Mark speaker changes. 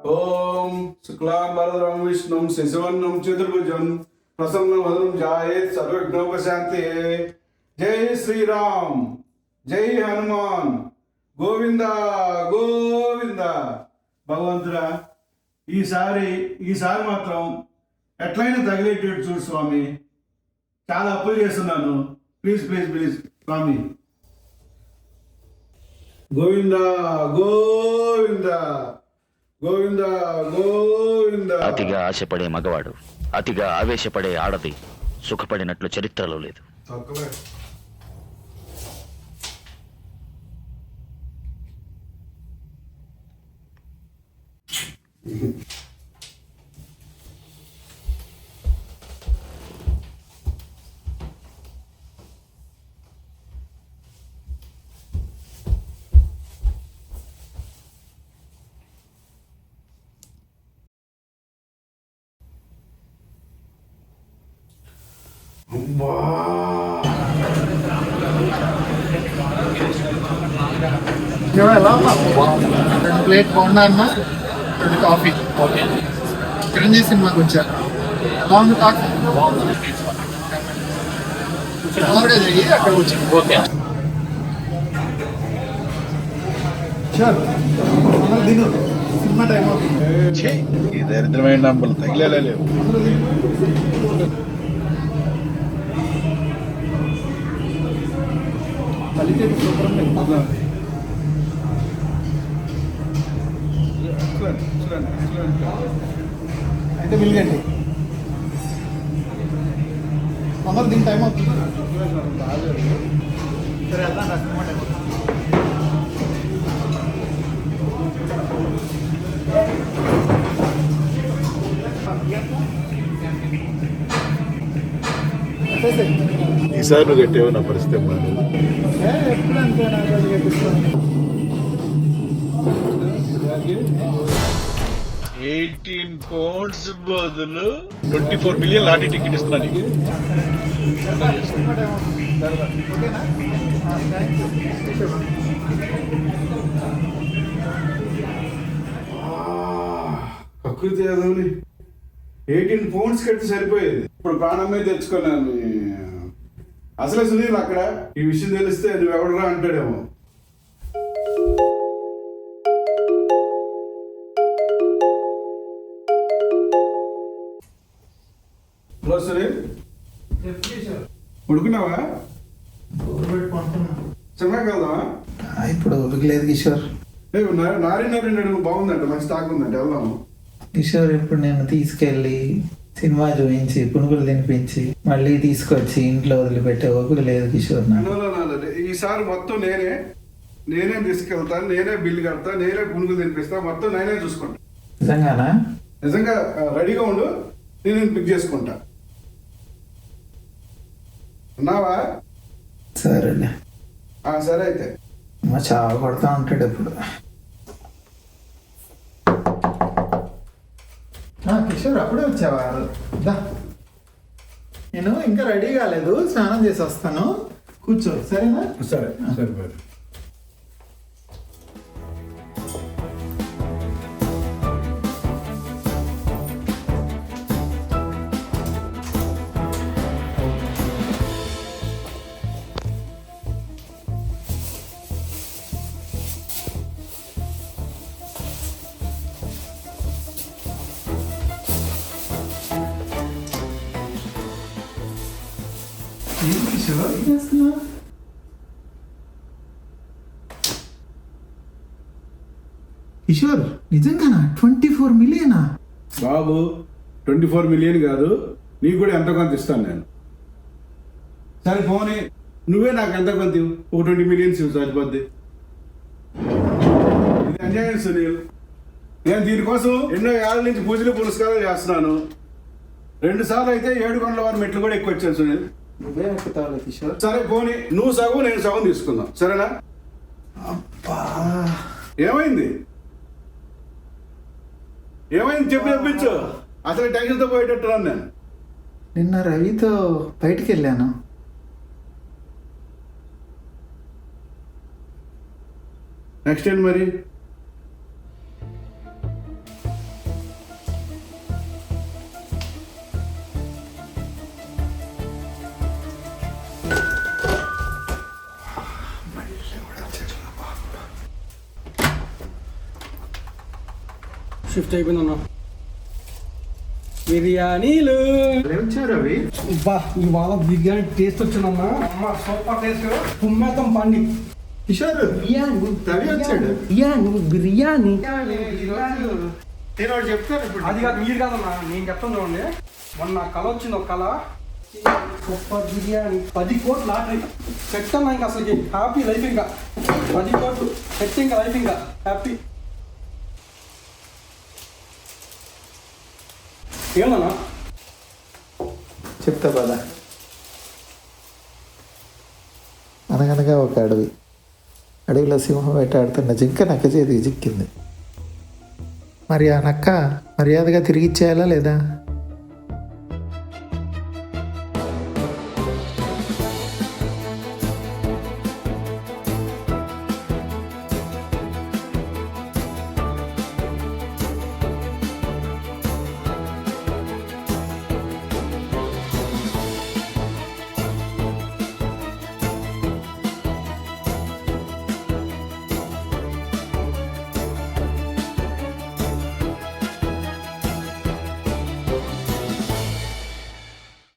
Speaker 1: ఓం శుక్లాంబరధరం విష్ణుం శశివర్ణం చతుర్భుజం ప్రసన్నవదనం ధ్యాయేత్ సర్వవిఘ్నోపశాంతయే. జై శ్రీరామ్, జై హనుమాన్, గోవింద గోవింద. భగవంతుడా, ఈసారి మాత్రం ఎట్లయినా తగిలేటట్టు చూడు స్వామి. చాలా అప్పులు చేస్తున్నాను. ప్లీజ్ ప్లీజ్ ప్లీజ్ స్వామి. గోవింద గోవింద గోవింద గోవింద.
Speaker 2: అతిగా ఆశపడే మగవాడు, అతిగా ఆవేశపడే ఆడది సుఖపడినట్లు చరిత్రలో లేదు.
Speaker 3: ఎలా ఉన్నా 2 ప్లేట్ బోండా అన్న, 2 కాఫీ. ఓకే, చిరంజీవి సినిమాకి వచ్చా. బాగుంది కాఫీ. అక్కడ వచ్చి ఓకే సినిమా టైం అవుతుంది.
Speaker 4: ఈ దరిద్రమైన నంబర్లు తగిలేలేవు.
Speaker 3: అయితే మిలిగండి తొందర దీని టైం అవుతుంది. సరే వెళ్దాం రా, సినిమా టైం అవుతుంది.
Speaker 4: ఈసారి నువ్వు కట్టేవో నా పరిస్థితి
Speaker 3: ఎప్పుడు అంతే నాకు అది కట్టిస్తాను.
Speaker 4: 18 pounds బదులు 24 million లాటరీ టికెట్ ఇస్తున్నా నీకు.
Speaker 1: ప్రకృతి యాదవ్ని 18 pounds కట్టి సరిపోయేది. ఇప్పుడు ప్రాణమే తెచ్చుకున్నాను. అసలే సునీల్ అక్కడ ఈ విషయం తెలిస్తే నువ్వెవడరా అంటాడేమో. హలో సునీల్, ఉడుకున్నావా? సినిమాకి వెళ్దామా?
Speaker 5: ఇప్పుడు ఉరకలేదు కిషోర్.
Speaker 1: నారినారు బాగుందంట, మంచి టాక్ ఉందంట, వెళ్దాము.
Speaker 5: కిషోర్ ఇప్పుడు నేను తీసుకెళ్ళి సినిమా చూపించి పునుగులు తినిపించి మళ్ళీ తీసుకొచ్చి ఇంట్లో వదిలిపెట్టే ఓపిక లేదు కిషోర్.
Speaker 1: ఈసారి మొత్తం నేనే తీసుకెళ్తాను, నేనే బిల్లు కడతా, నేనే పునుగులు తినిపిస్తా, మొత్తం నేనే చూసుకుంటా.
Speaker 5: నిజంగానా?
Speaker 1: నిజంగా రెడీగా ఉండు, నేను పిక్ చేసుకుంటా. ఉన్నావా?
Speaker 5: సరేలే.
Speaker 1: సరే అయితే.
Speaker 5: మా చావ కొడతా ఉంటాడు ఎప్పుడు.
Speaker 3: కిషోర్ అప్పుడే వచ్చావా? నేను ఇంకా రెడీ కాలేదు, స్నానం చేసి వస్తాను, కూర్చో సరేనా?
Speaker 1: సరే సరే.
Speaker 3: కిషోర్ నిజంగానా 24 మిలియనా?
Speaker 1: బాబు 24 million కాదు, నీకు కూడా ఎంత కొంత ఇస్తాను నేను. సరే పోనీ, నువ్వే నాకు ఎంత కొంత ఇవ్వు, ఒక 20 million సరిపోద్ది. ఇది అన్యాయం సునీల్. నేను దీనికోసం ఎన్నో ఏళ్ళ నుంచి పూజలు పురస్కారాలు చేస్తున్నాను. 2 సార్లు అయితే 7 కొండల వారి మెట్లు కూడా ఎక్కువచ్చాను సునీల్.
Speaker 3: నువ్వే ఎక్కుతావు కిషోర్.
Speaker 1: సరే పోనీ, నువ్వు సగం నేను సగం తీసుకుందాం, సరేనా?
Speaker 3: అబ్బా,
Speaker 1: ఏమైంది చెప్పు, చెప్పించు. అసలు టెన్షన్తో పోయేటట్టున్నాను నేను.
Speaker 5: నిన్న రవితో బయటికి వెళ్ళాను.
Speaker 1: నెక్స్ట్ ఏంటి మరి?
Speaker 6: షిఫ్ట్ అయిపోయిందన్నా. బిర్యానీలు
Speaker 3: వచ్చారు అవి
Speaker 6: బా ఇవాళ బిర్యానీ టేస్ట్ వచ్చిందమ్మా. అమ్మ సూపర్ టేస్ట్. కుమ్మేతం పండి
Speaker 3: కిషోర్
Speaker 6: బిర్యానీ
Speaker 3: రవి వచ్చాడు.
Speaker 6: బిర్యానీ
Speaker 3: నేను వాడు చెప్తాను ఇప్పుడు.
Speaker 6: అది కాదు మీరు కాదన్నా, నేను చెప్తాను చూడండి. మొన్న నా కళ వచ్చింది, ఒక కళ సూపర్ బిర్యానీ 10 కోట్లు లాటరీ సెట్ అన్నా. ఇంకా అసలుకి హ్యాపీ లైఫ్. ఇంకా 10 కోట్లు సెట్, ఇంకా లైఫ్ ఇంకా హ్యాపీ. ఏమన్నా
Speaker 5: చెప్తా పద. అనగనగా ఒక అడవి. అడవిలో సింహం వేటాడుతున్న జింక నక్క చేతికి చిక్కింది. మరి ఆ నక్క మర్యాదగా తిరిగి ఇచ్చేయాలా లేదా?